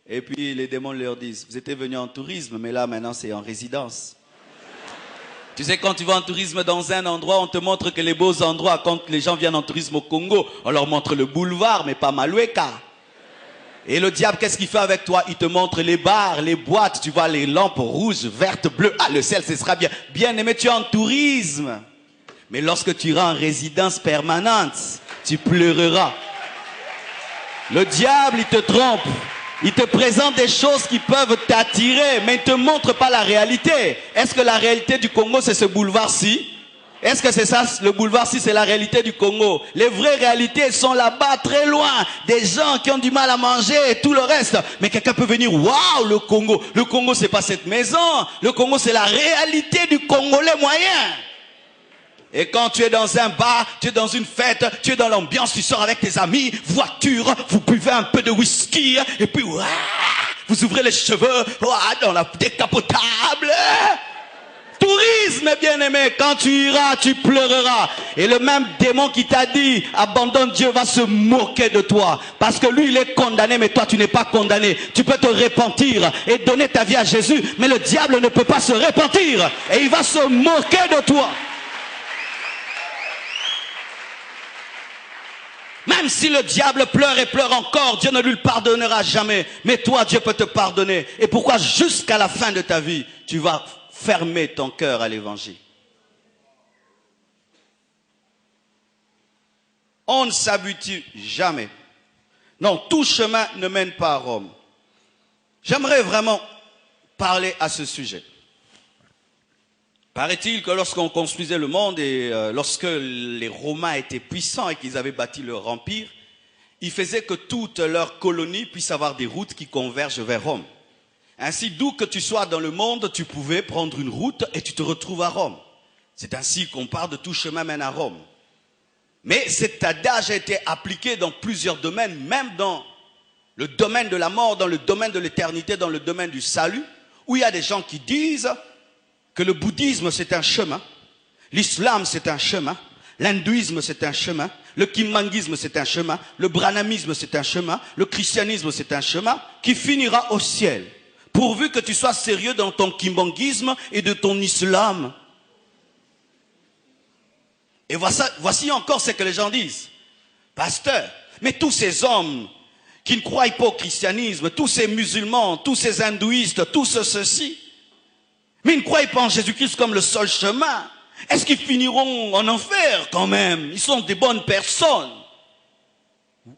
Et puis les démons leur disent, vous étiez venus en tourisme, mais là maintenant c'est en résidence. Tu sais, quand tu vas en tourisme dans un endroit, on te montre que les beaux endroits, quand les gens viennent en tourisme au Congo, on leur montre le boulevard, mais pas Malueka. Et le diable, qu'est-ce qu'il fait avec toi? Il te montre les bars, les boîtes, tu vois les lampes rouges, vertes, bleues. Ah, le ciel, ce sera bien. Bien aimé, tu es en tourisme. Mais lorsque tu iras en résidence permanente, tu pleureras. Le diable, il te trompe. Il te présente des choses qui peuvent t'attirer, mais il ne te montre pas la réalité. Est-ce que la réalité du Congo, c'est ce boulevard-ci? Est-ce que c'est ça, le boulevard-ci, c'est la réalité du Congo? Les vraies réalités sont là-bas, très loin. Des gens qui ont du mal à manger et tout le reste. Mais quelqu'un peut venir, waouh, le Congo. Le Congo, c'est pas cette maison. Le Congo, c'est la réalité du Congolais moyen. Et quand tu es dans un bar, tu es dans une fête, tu es dans l'ambiance, tu sors avec tes amis, voiture, vous buvez un peu de whisky, et puis vous ouvrez les cheveux dans la décapotable. Tourisme, bien-aimé, quand tu iras, tu pleureras. Et le même démon qui t'a dit, abandonne Dieu, va se moquer de toi. Parce que lui, il est condamné, mais toi, tu n'es pas condamné. Tu peux te repentir et donner ta vie à Jésus, mais le diable ne peut pas se repentir. Et il va se moquer de toi. Même si le diable pleure et pleure encore, Dieu ne lui pardonnera jamais. Mais toi, Dieu peut te pardonner. Et pourquoi jusqu'à la fin de ta vie, tu vas fermer ton cœur à l'évangile? On ne s'habitue jamais. Non, tout chemin ne mène pas à Rome. J'aimerais vraiment parler à ce sujet. Paraît-il que lorsqu'on construisait le monde et lorsque les Romains étaient puissants et qu'ils avaient bâti leur empire, ils faisaient que toutes leurs colonies puissent avoir des routes qui convergent vers Rome. Ainsi, d'où que tu sois dans le monde, tu pouvais prendre une route et tu te retrouves à Rome. C'est ainsi qu'on part de tout chemin mène à Rome. Mais cet adage a été appliqué dans plusieurs domaines, même dans le domaine de la mort, dans le domaine de l'éternité, dans le domaine du salut, où il y a des gens qui disent que le bouddhisme c'est un chemin, l'islam c'est un chemin, l'hindouisme c'est un chemin, le kimbanguisme c'est un chemin, le brahmanisme c'est un chemin, le christianisme c'est un chemin qui finira au ciel. Pourvu que tu sois sérieux dans ton kimbanguisme et de ton islam. Et voici encore ce que les gens disent. Pasteur, mais tous ces hommes qui ne croient pas au christianisme, tous ces musulmans, tous ces hindouistes, tous ceux-ci, mais ils ne croient pas en Jésus-Christ comme le seul chemin. Est-ce qu'ils finiront en enfer quand même? Ils sont des bonnes personnes.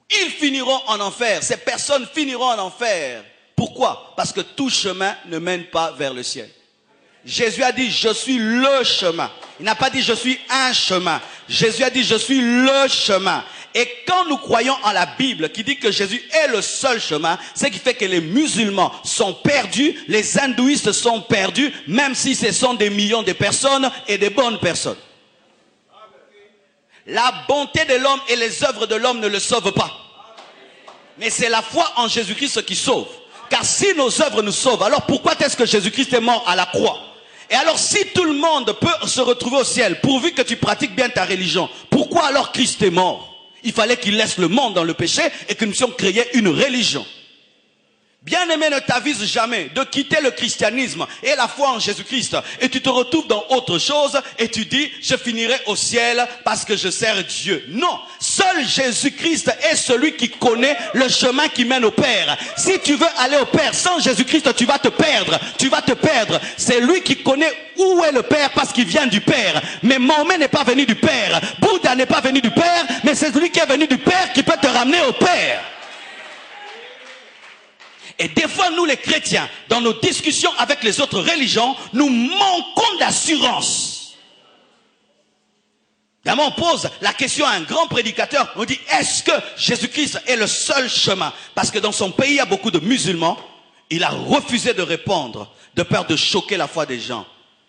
Ils finiront en enfer. Ces personnes finiront en enfer. Pourquoi? Parce que tout chemin ne mène pas vers le ciel. Jésus a dit, je suis le chemin. Il n'a pas dit, je suis un chemin. Jésus a dit, je suis le chemin. Et quand nous croyons en la Bible qui dit que Jésus est le seul chemin, ce qui fait que les musulmans sont perdus, les hindouistes sont perdus, même si ce sont des millions de personnes et des bonnes personnes. La bonté de l'homme et les œuvres de l'homme ne le sauvent pas. Mais c'est la foi en Jésus-Christ qui sauve. Car si nos œuvres nous sauvent, alors pourquoi est-ce que Jésus-Christ est mort à la croix? Et alors si tout le monde peut se retrouver au ciel, pourvu que tu pratiques bien ta religion, pourquoi alors Christ est mort? Il fallait qu'il laisse le monde dans le péché et que nous puissions créer une religion. Bien-aimé, ne t'avise jamais de quitter le christianisme et la foi en Jésus-Christ et tu te retrouves dans autre chose et tu dis je finirai au ciel parce que je sers Dieu. Non, seul Jésus-Christ est celui qui connaît le chemin qui mène au Père. Si tu veux aller au Père sans Jésus-Christ, tu vas te perdre. Tu vas te perdre. C'est lui qui connaît où est le Père parce qu'il vient du Père. Mais Mahomet n'est pas venu du Père. Bouddha n'est pas venu du Père, mais c'est celui qui est venu du Père qui peut te ramener au Père. Et des fois, nous les chrétiens, dans nos discussions avec les autres religions, nous manquons d'assurance. D'abord, on pose la question à un grand prédicateur, on dit, est-ce que Jésus-Christ est le seul chemin? Parce que dans son pays, il y a beaucoup de musulmans. Il a refusé de répondre, de peur de choquer la foi des gens.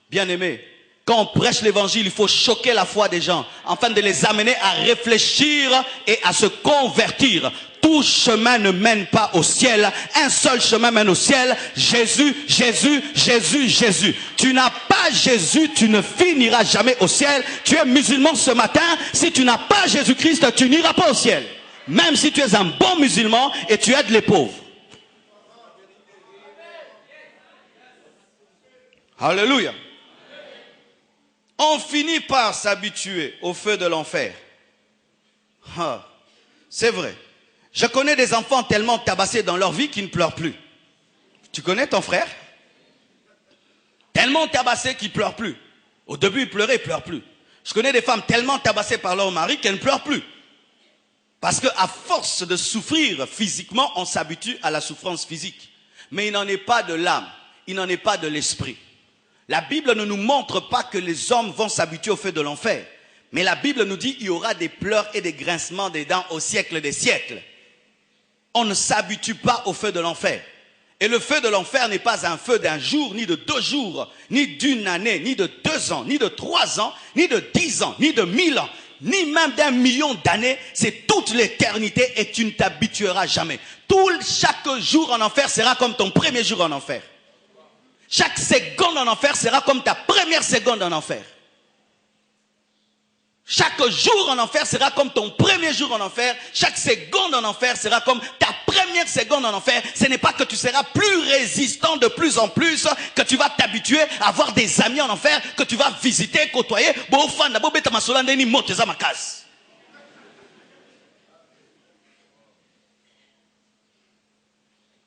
Bien-aimés, quand on prêche l'évangile, il faut choquer la foi des gens, afin de les amener à réfléchir et à se convertir. Tout chemin ne mène pas au ciel. Un seul chemin mène au ciel. Jésus, Jésus, Jésus, Jésus. Tu n'as pas Jésus, tu ne finiras jamais au ciel. Tu es musulman ce matin. Si tu n'as pas Jésus-Christ, tu n'iras pas au ciel. Même si tu es un bon musulman et tu aides les pauvres. Alléluia. On finit par s'habituer au feu de l'enfer. C'est vrai. Je connais des enfants tellement tabassés dans leur vie qu'ils ne pleurent plus. Tu connais ton frère? Tellement tabassés qu'ils ne pleurent plus. Au début, ils pleuraient, ils ne pleurent plus. Je connais des femmes tellement tabassées par leur mari qu'elles ne pleurent plus. Parce qu'à force de souffrir physiquement, on s'habitue à la souffrance physique. Mais il n'en est pas de l'âme, il n'en est pas de l'esprit. La Bible ne nous montre pas que les hommes vont s'habituer au feu de l'enfer. Mais la Bible nous dit qu'il y aura des pleurs et des grincements des dents au siècle des siècles. On ne s'habitue pas au feu de l'enfer. Et le feu de l'enfer n'est pas un feu d'un jour, ni de 2 jours, ni d'une année, ni de 2 ans, ni de 3 ans, ni de 10 ans, ni de 1000 ans, ni même d'1 million d'années. C'est toute l'éternité et tu ne t'habitueras jamais. Chaque jour en enfer sera comme ton premier jour en enfer. Chaque seconde en enfer sera comme ta première seconde en enfer. Chaque jour en enfer sera comme ton premier jour en enfer. Chaque seconde en enfer sera comme ta première seconde en enfer. Ce n'est pas que tu seras plus résistant de plus en plus, que tu vas t'habituer à avoir des amis en enfer, que tu vas visiter, côtoyer.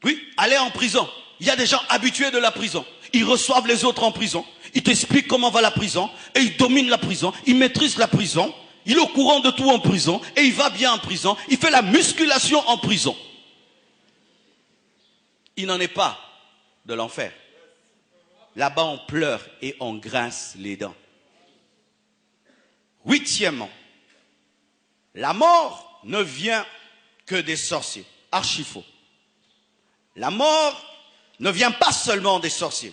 Oui, aller en prison. Il y a des gens habitués de la prison. Ils reçoivent les autres en prison. Ils t'expliquent comment va la prison. Et ils dominent la prison. Ils maîtrisent la prison. Il est au courant de tout en prison. Et il va bien en prison. Il fait la musculation en prison. Il n'en est pas de l'enfer. là-bas on pleure et on grince les dents. Huitièmement, la mort ne vient que des sorciers. Archi faux. La mort ne vient pas seulement des sorciers,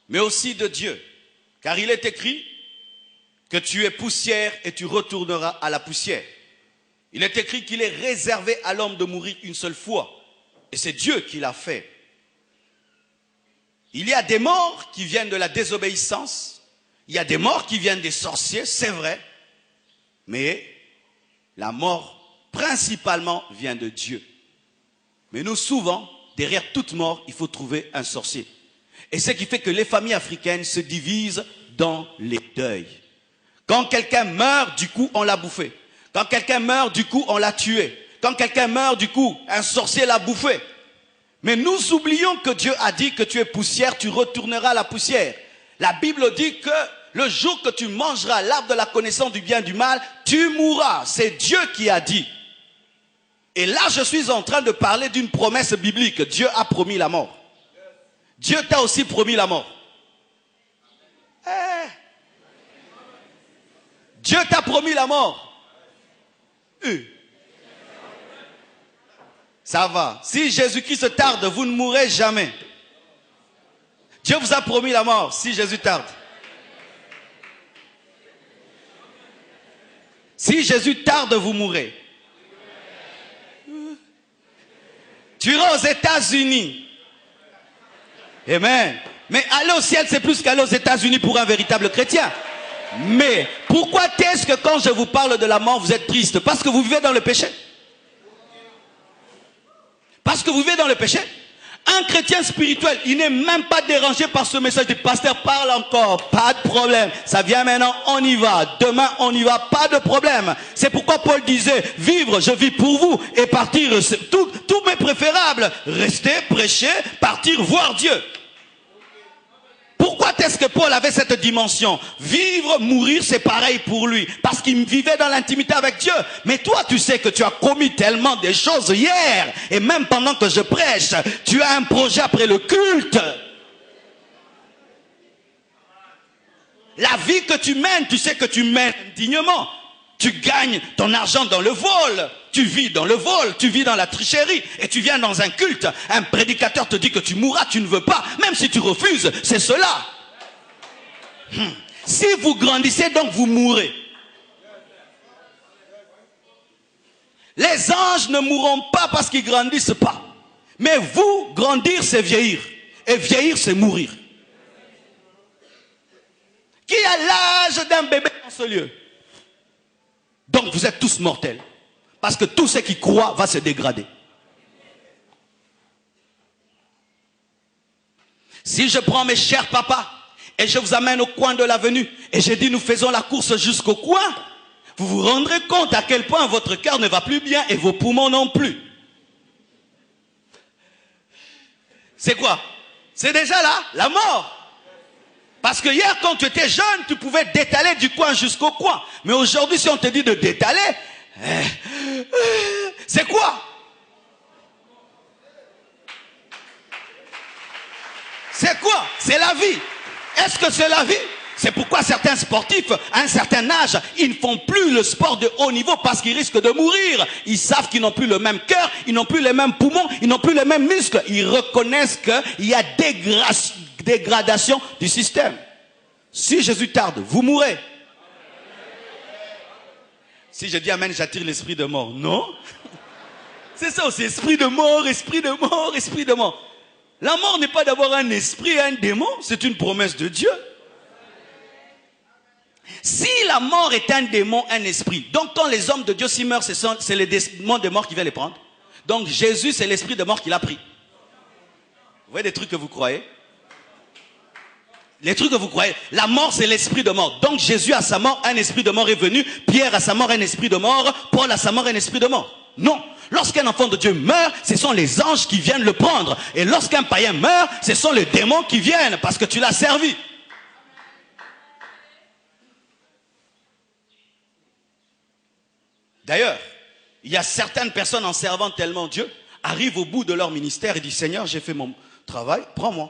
mais aussi de Dieu. Car il est écrit que tu es poussière et tu retourneras à la poussière. Il est écrit qu'il est réservé à l'homme de mourir une seule fois. Et c'est Dieu qui l'a fait. Il y a des morts qui viennent de la désobéissance. Il y a des morts qui viennent des sorciers, c'est vrai. Mais la mort principalement vient de Dieu. Mais nous, souvent, derrière toute mort, il faut trouver un sorcier. Et ce qui fait que les familles africaines se divisent dans les deuils. Quand quelqu'un meurt, du coup, on l'a bouffé. Quand quelqu'un meurt, du coup, on l'a tué. Quand quelqu'un meurt, du coup, un sorcier l'a bouffé. Mais nous oublions que Dieu a dit que tu es poussière, tu retourneras à la poussière. La Bible dit que le jour que tu mangeras l'arbre de la connaissance du bien et du mal, tu mourras. C'est Dieu qui a dit. Et là, je suis en train de parler d'une promesse biblique. Dieu a promis la mort. Dieu t'a aussi promis la mort. Dieu t'a promis la mort. Ça va. Si Jésus-Christ tarde, vous ne mourrez jamais. Dieu vous a promis la mort si Jésus tarde. Si Jésus tarde, vous mourrez. Tu iras aux États-Unis. Amen. Mais aller au ciel, c'est plus qu'aller aux États-Unis pour un véritable chrétien. Mais pourquoi est-ce que quand je vous parle de la mort, vous êtes triste? Parce que vous vivez dans le péché. Parce que vous vivez dans le péché. Un chrétien spirituel, il n'est même pas dérangé par ce message du pasteur. Parle encore, pas de problème. Ça vient maintenant, on y va. Demain, on y va, pas de problème. C'est pourquoi Paul disait, vivre, je vis pour vous. Et partir, tout m'est préférable. Rester, prêcher, partir, voir Dieu. Pourquoi est-ce que Paul avait cette dimension? Vivre, mourir, c'est pareil pour lui. Parce qu'il vivait dans l'intimité avec Dieu. Mais toi, tu sais que tu as commis tellement de choses hier. Et même pendant que je prêche, tu as un projet après le culte. La vie que tu mènes, tu sais que tu mènes dignement. Tu gagnes ton argent dans le vol. Tu vis dans le vol, tu vis dans la tricherie. Et tu viens dans un culte. Un prédicateur te dit que tu mourras, tu ne veux pas. Même si tu refuses, c'est cela. Si vous grandissez, donc vous mourrez. Les anges ne mourront pas parce qu'ils grandissent pas. Mais vous, grandir, c'est vieillir. Et vieillir, c'est mourir. Qui a l'âge d'un bébé dans ce lieu? Donc vous êtes tous mortels. Parce que tout ce qui croit va se dégrader. Si je prends mes chers papas et je vous amène au coin de l'avenue et je dis nous faisons la course jusqu'au coin, vous vous rendrez compte à quel point votre cœur ne va plus bien et vos poumons non plus. C'est quoi? C'est déjà là, la mort. Parce que hier, quand tu étais jeune, tu pouvais détaler du coin jusqu'au coin. Mais aujourd'hui, si on te dit de détaler, c'est quoi? C'est quoi? C'est la vie. Est-ce que c'est la vie? C'est pourquoi certains sportifs, à un certain âge, ils ne font plus le sport de haut niveau parce qu'ils risquent de mourir. Ils savent qu'ils n'ont plus le même cœur, ils n'ont plus les mêmes poumons, ils n'ont plus les mêmes muscles. Ils reconnaissent qu'il y a dégradation du système. Si Jésus tarde, vous mourrez. Si je dis amen, j'attire l'esprit de mort. Non. C'est ça aussi, esprit de mort, esprit de mort, esprit de mort. La mort n'est pas d'avoir un esprit et un démon, c'est une promesse de Dieu. Si la mort est un démon, un esprit, donc quand les hommes de Dieu s'y meurent, c'est les démons de mort qui viennent les prendre. Donc Jésus, c'est l'esprit de mort qu'il a pris. Vous voyez des trucs que vous croyez? Les trucs que vous croyez. La mort, c'est l'esprit de mort. Donc Jésus, à sa mort, un esprit de mort est venu. Pierre, à sa mort, un esprit de mort. Paul, à sa mort, un esprit de mort. Non. Lorsqu'un enfant de Dieu meurt, ce sont les anges qui viennent le prendre. Et lorsqu'un païen meurt, ce sont les démons qui viennent parce que tu l'as servi. D'ailleurs, il y a certaines personnes en servant tellement Dieu, arrivent au bout de leur ministère et disent, Seigneur, j'ai fait mon travail, prends-moi.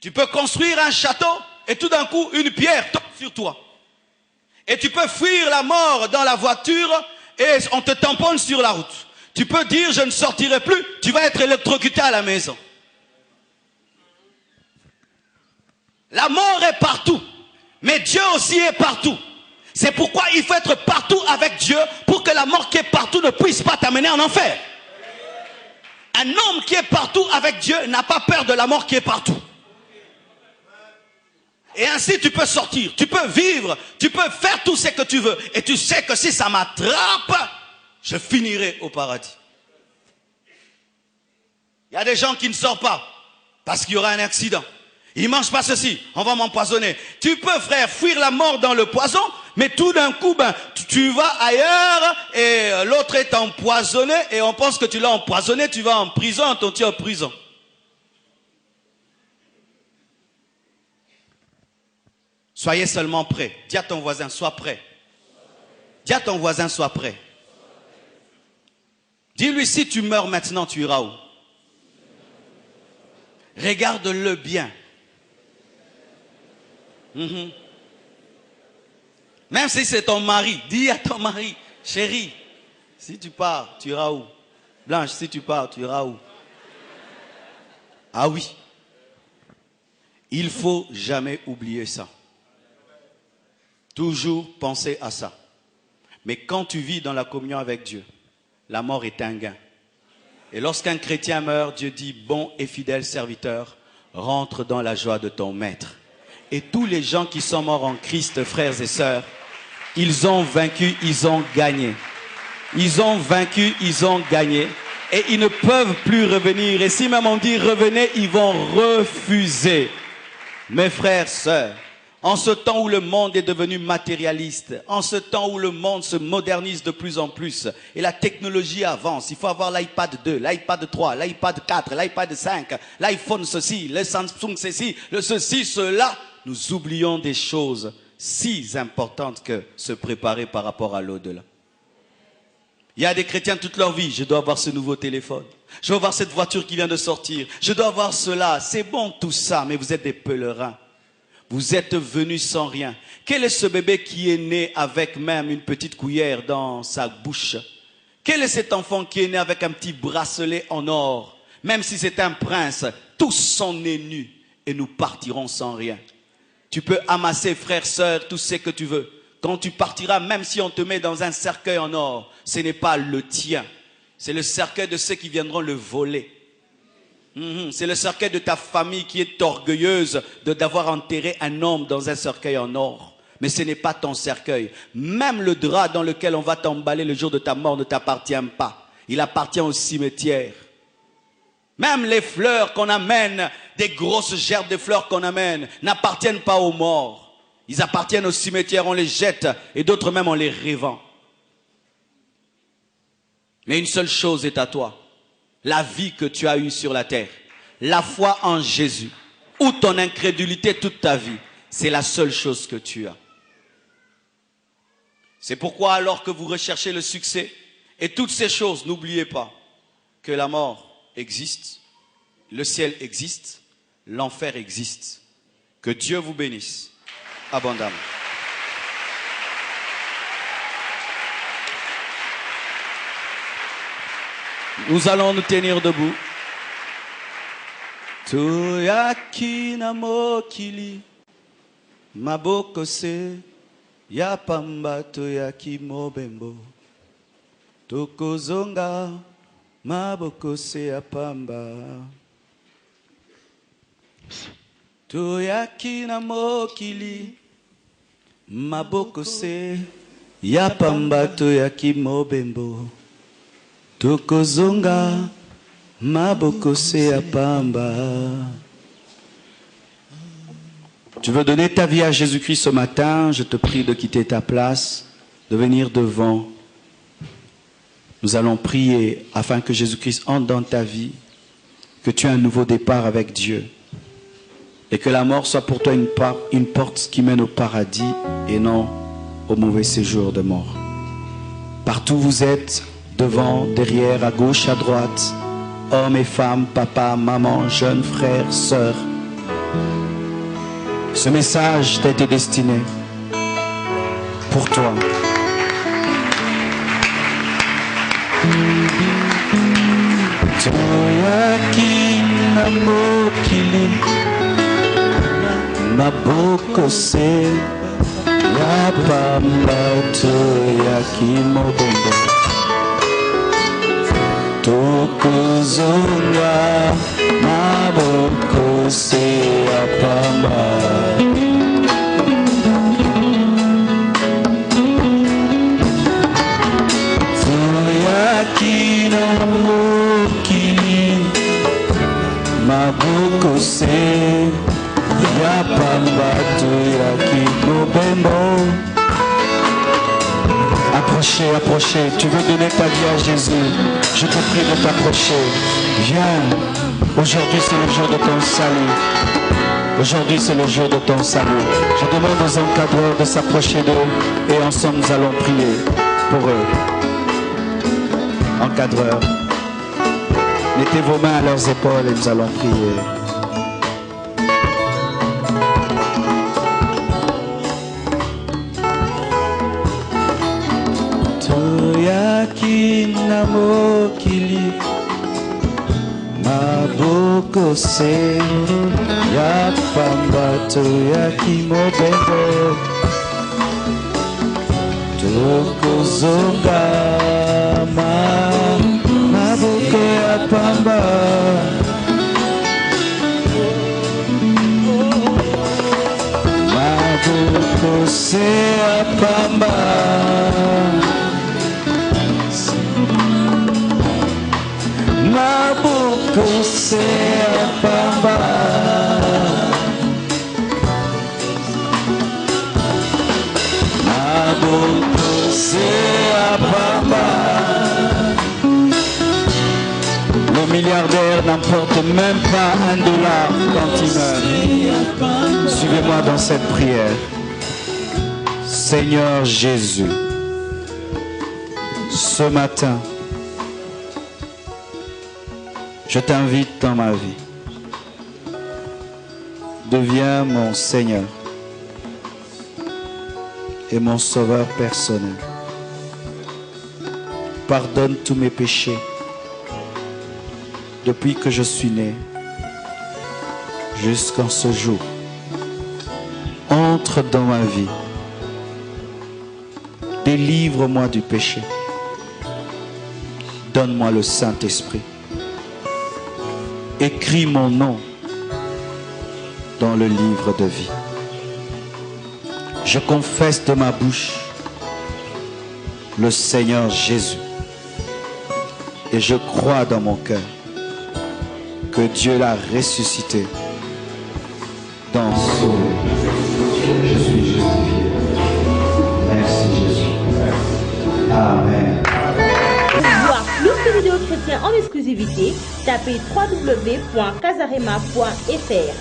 Tu peux construire un château et tout d'un coup, une pierre tombe sur toi. Et tu peux fuir la mort dans la voiture et on te tamponne sur la route. Tu peux dire, je ne sortirai plus, tu vas être électrocuté à la maison. La mort est partout, mais Dieu aussi est partout. C'est pourquoi il faut être partout avec Dieu pour que la mort qui est partout ne puisse pas t'amener en enfer. Un homme qui est partout avec Dieu n'a pas peur de la mort qui est partout. Et ainsi tu peux sortir, tu peux vivre, tu peux faire tout ce que tu veux. Et tu sais que si ça m'attrape, je finirai au paradis. Il y a des gens qui ne sortent pas parce qu'il y aura un accident. Ils ne mangent pas ceci, on va m'empoisonner. Tu peux, frère, fuir la mort dans le poison, mais tout d'un coup, tu vas ailleurs et l'autre est empoisonné et on pense que tu l'as empoisonné, tu vas en prison, on t'en tient en prison. Soyez seulement prêts. Dis à ton voisin, sois prêt. Dis à ton voisin, sois prêt. Dis-lui, si tu meurs maintenant, tu iras où? Regarde-le bien. Même si c'est ton mari, dis à ton mari, chérie, si tu pars, tu iras où? Blanche, si tu pars, tu iras où? Ah oui. Il ne faut jamais oublier ça. Toujours penser à ça. Mais quand tu vis dans la communion avec Dieu, la mort est un gain. Et lorsqu'un chrétien meurt, Dieu dit, bon et fidèle serviteur, rentre dans la joie de ton maître. Et tous les gens qui sont morts en Christ, frères et sœurs, ils ont vaincu, ils ont gagné. Ils ont vaincu, ils ont gagné. Et ils ne peuvent plus revenir. Et si même on dit revenez, ils vont refuser. Mes frères, sœurs, en ce temps où le monde est devenu matérialiste, en ce temps où le monde se modernise de plus en plus, et la technologie avance, il faut avoir l'iPad 2, l'iPad 3, l'iPad 4, l'iPad 5, l'iPhone ceci, le Samsung ceci, le ceci, cela, nous oublions des choses si importantes que se préparer par rapport à l'au-delà. Il y a des chrétiens toute leur vie, je dois avoir ce nouveau téléphone, je dois avoir cette voiture qui vient de sortir, je dois avoir cela, c'est bon tout ça, mais vous êtes des pèlerins. Vous êtes venus sans rien. Quel est ce bébé qui est né avec même une petite cuillère dans sa bouche? Quel est cet enfant qui est né avec un petit bracelet en or? Même si c'est un prince, tous sont nés nus et nous partirons sans rien. Tu peux amasser, frère, sœur, tout ce que tu veux. Quand tu partiras, même si on te met dans un cercueil en or, ce n'est pas le tien. C'est le cercueil de ceux qui viendront le voler. C'est le cercueil de ta famille qui est orgueilleuse d'avoir enterré un homme dans un cercueil en or. Mais ce n'est pas ton cercueil. Même le drap dans lequel on va t'emballer le jour de ta mort ne t'appartient pas. Il appartient au cimetière. Même les fleurs qu'on amène, des grosses gerbes de fleurs qu'on amène, n'appartiennent pas aux morts. Ils appartiennent au cimetière, on les jette et d'autres même on les revend. Mais une seule chose est à toi. La vie que tu as eue sur la terre, la foi en Jésus, ou ton incrédulité toute ta vie, c'est la seule chose que tu as. C'est pourquoi alors que vous recherchez le succès et toutes ces choses, n'oubliez pas que la mort existe, le ciel existe, l'enfer existe. Que Dieu vous bénisse abondamment. Nous allons nous tenir debout. Toyaki na mokili maboko se ya pamba toyaki mobembo tokozonga maboko se ya pamba toyaki na mokili maboko se ya pamba toyaki mobembo tokozonga maboko se ya pamba. Tu veux donner ta vie à Jésus-Christ ce matin? Je te prie de quitter ta place, de venir devant. Nous allons prier afin que Jésus-Christ entre dans ta vie, que tu aies un nouveau départ avec Dieu et que la mort soit pour toi une porte qui mène au paradis et non au mauvais séjour de mort. Partout où vous êtes, devant, derrière, à gauche, à droite, hommes et femmes, papa, maman, jeunes frères, sœurs, Ce message t'a été destiné pour toi. Toyakina mokili maboko se ya pamba toyakimobombo tokozonga maboko se ya pamba toyakina mokili maboko se ya pamba toyakimobombo. Approchez, approchez. Tu veux donner ta vie à Jésus. Je te prie de t'approcher. Viens. Aujourd'hui, c'est le jour de ton salut. Aujourd'hui, c'est le jour de ton salut. Je demande aux encadreurs de s'approcher d'eux et ensemble, nous allons prier pour eux. Encadreurs, mettez vos mains à leurs épaules et nous allons prier. Toyakina mokili maboko se ya pamba toyakimobembo tokozonga maboko ya pamba maboko se ya pamba maboko se ya pamba maboko se ya pamba. Le milliardaire n'emporte même pas $1 quand il meurt. Suivez-moi dans cette prière. Seigneur Jésus, ce matin, je t'invite dans ma vie. Deviens mon Seigneur et mon Sauveur personnel. Pardonne tous mes péchés depuis que je suis né jusqu'en ce jour. Entre dans ma vie. Délivre-moi du péché. Donne-moi le Saint-Esprit. Écris mon nom dans le livre de vie. Je confesse de ma bouche le Seigneur Jésus. Et je crois dans mon cœur que Dieu l'a ressuscité dans ce lieu. Je suis justifié. Merci Jésus. Amen. Pour voir plus de vidéos chrétiennes en exclusivité, tapez www.casarema.fr.